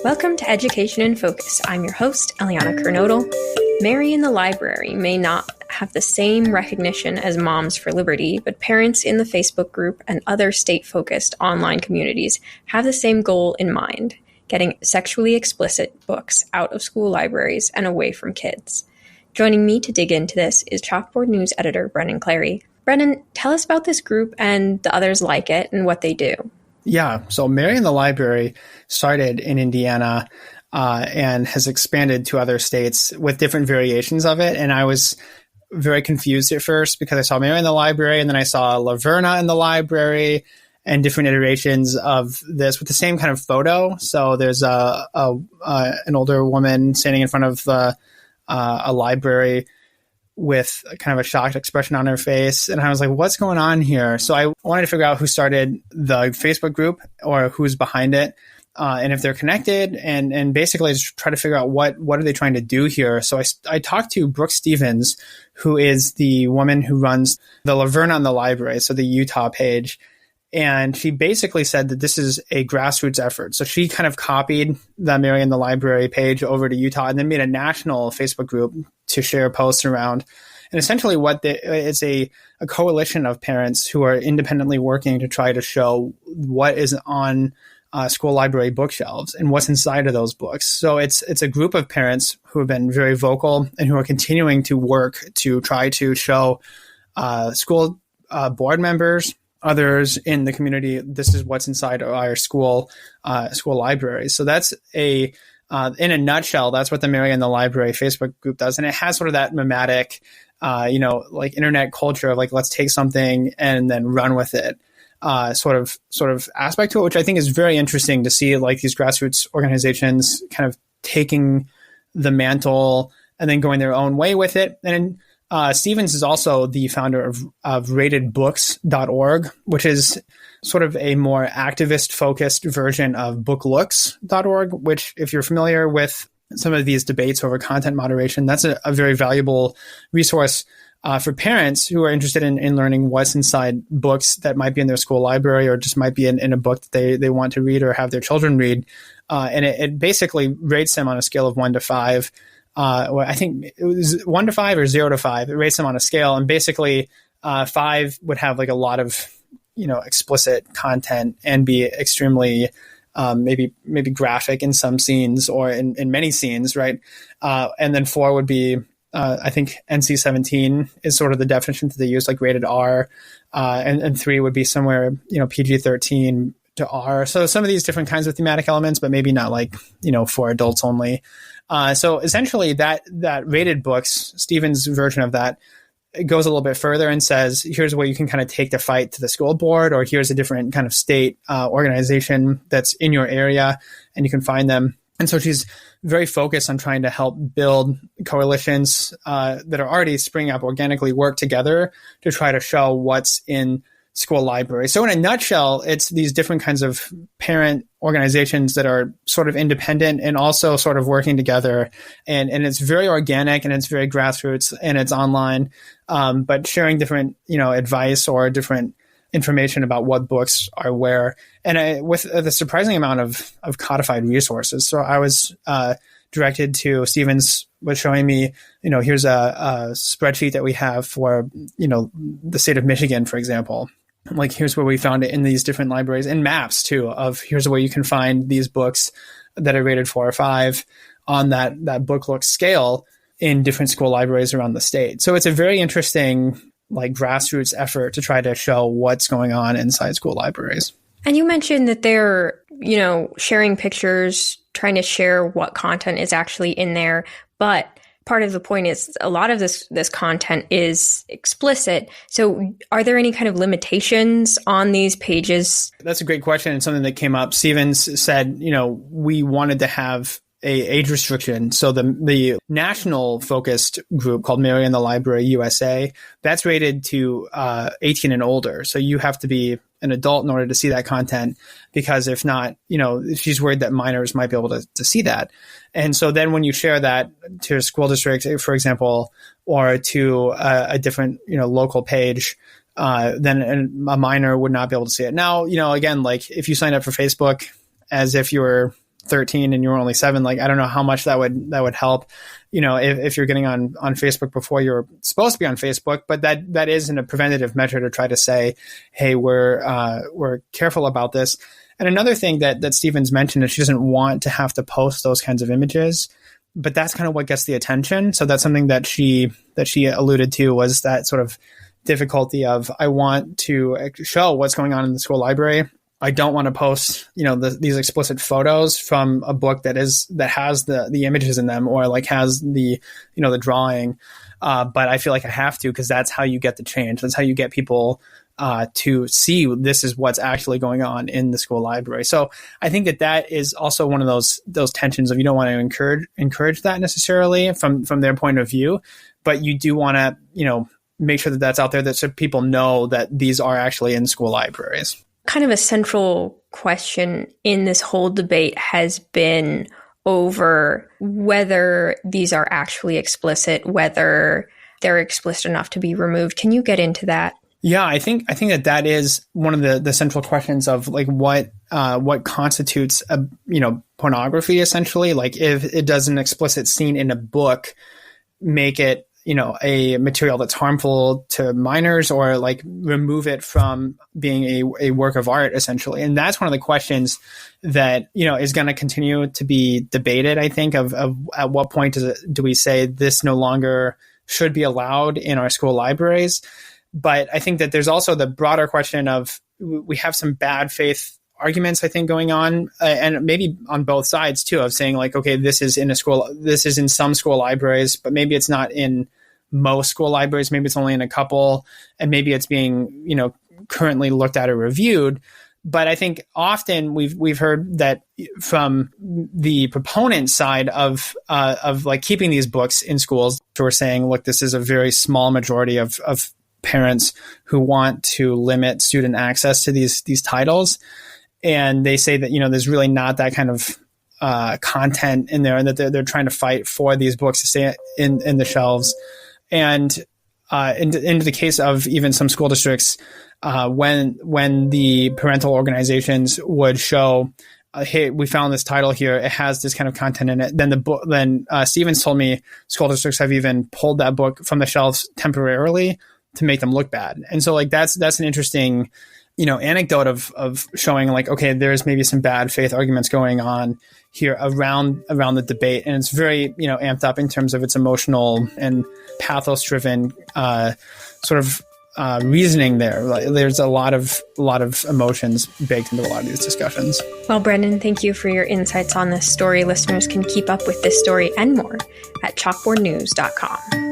Welcome to Education in Focus. I'm your host, Eliana Kernodle. Mary in the Library may not have the same recognition as Moms for Liberty, but parents in the Facebook group and other state-focused online communities have the same goal in mind: getting sexually explicit books out of school libraries and away from kids. Joining me to dig into this is Chalkboard News editor Brennan Clary. Brennan, tell us about this group and the others like it and what they do. Yeah, so Mary in the Library started in Indiana and has expanded to other states with different variations of it. And I was very confused at first because I saw Mary in the Library and then I saw Laverna in the Library and different iterations of this with the same kind of photo. So there's an older woman standing in front of a library with kind of a shocked expression on her face. And I was like, what's going on here? So I wanted to figure out who started the Facebook group or who's behind it, and if they're connected, and basically just try to figure out what are they trying to do here. So I talked to Brooke Stevens, who is the woman who runs the Laverna in the Library, so the Utah page. And she basically said that this is a grassroots effort. So she kind of copied the Mary in the Library page over to Utah and then made a national Facebook group to share posts around. And essentially it's a coalition of parents who are independently working to try to show what is on school library bookshelves and what's inside of those books. So it's a group of parents who have been very vocal and who are continuing to work to try to show school board members, others in the community, this is what's inside our school library. So that's in a nutshell, that's what the Mary in the Library Facebook group does. And it has sort of that mimetic, like internet culture of like, let's take something and then run with it, sort of aspect to it, which I think is very interesting to see, like these grassroots organizations kind of taking the mantle and then going their own way with it. And Stevens is also the founder of ratedbooks.org, which is sort of a more activist-focused version of booklooks.org, which, if you're familiar with some of these debates over content moderation, that's a very valuable resource for parents who are interested in learning what's inside books that might be in their school library or just might be in a book that they want to read or have their children read. And it basically rates them on a scale of 1 to 5. I think it was 1 to 5 or 0 to 5. It rates them on a scale, and basically 5 would have like a lot of explicit content and be extremely maybe graphic in some scenes or in many scenes, right? And then 4 would be I think NC-17 is sort of the definition that they use, like rated R, and 3 would be somewhere PG-13 to R. So some of these different kinds of thematic elements, but maybe not like for adults only. So essentially that rated books, Stevens' version of that, it goes a little bit further and says, here's where you can kind of take the fight to the school board, or here's a different kind of state organization that's in your area and you can find them. And so she's very focused on trying to help build coalitions that are already springing up organically, work together to try to show what's in school library. So in a nutshell, it's these different kinds of parent organizations that are sort of independent and also sort of working together. And it's very organic and it's very grassroots and it's online, but sharing different, advice or different information about what books are where. And with the surprising amount of codified resources. So I was directed to Stevens was showing me, here's a spreadsheet that we have for, the state of Michigan, for example. Like, here's where we found it in these different libraries, and maps too of here's where you can find these books that are rated 4 or 5 on that book look scale in different school libraries around the state. So it's a very interesting like grassroots effort to try to show what's going on inside school libraries. And you mentioned that they're, sharing pictures, trying to share what content is actually in there, but part of the point is a lot of this content is explicit. So are there any kind of limitations on these pages? That's a great question, and something that came up. Stevens said, we wanted to have a age restriction. So the national focused group called Mary in the Library USA, that's rated to 18 and older. So you have to be an adult in order to see that content, because if not, she's worried that minors might be able to see that. And so then when you share that to a school district, for example, or to a different, local page, then a minor would not be able to see it. Now, again, like if you sign up for Facebook as if you were 13 and you were only 7. Like, I don't know how much that would help, if you're getting on Facebook before you're supposed to be on Facebook, but that isn't a preventative measure to try to say, hey, we're careful about this. And another thing that Stevens mentioned is she doesn't want to have to post those kinds of images, but that's kind of what gets the attention. So that's something that she alluded to, was that sort of difficulty of, I want to show what's going on in the school library. I don't want to post, these explicit photos from a book that has the images in them, or like has the drawing. But I feel like I have to, because that's how you get the change. That's how you get people to see this is what's actually going on in the school library. So I think that is also one of those tensions of, you don't want to encourage that necessarily from their point of view, but you do want to, make sure that that's out there, that so people know that these are actually in school libraries. Kind of a central question in this whole debate has been over whether these are actually explicit, whether they're explicit enough to be removed. Can you get into that? Yeah, I think that is one of the central questions of like what constitutes pornography, essentially. Like, if it does an explicit scene in a book make it a material that's harmful to minors, or like remove it from being a work of art, essentially. And that's one of the questions that, is going to continue to be debated, I think, of at what point do we say this no longer should be allowed in our school libraries. But I think that there's also the broader question of, we have some bad faith arguments, I think, going on, and maybe on both sides too, of saying like, okay, this is in some school libraries, but maybe it's not in most school libraries. Maybe it's only in a couple, and maybe it's being, currently looked at or reviewed. But I think often we've heard that from the proponent side of like keeping these books in schools, who are saying, look, this is a very small majority of parents who want to limit student access to these titles. And they say that, there's really not that kind of content in there, and that they're trying to fight for these books to stay in the shelves. And in the case of even some school districts, when the parental organizations would show, hey, we found this title here, it has this kind of content in it, then Stevens told me school districts have even pulled that book from the shelves temporarily to make them look bad. And so like that's an interesting anecdote of showing like, okay, there's maybe some bad faith arguments going on here around the debate. And it's very, amped up in terms of its emotional and pathos driven sort of reasoning there. Like, there's a lot of emotions baked into a lot of these discussions. Well, Brendan, thank you for your insights on this story. Listeners can keep up with this story and more at chalkboardnews.com.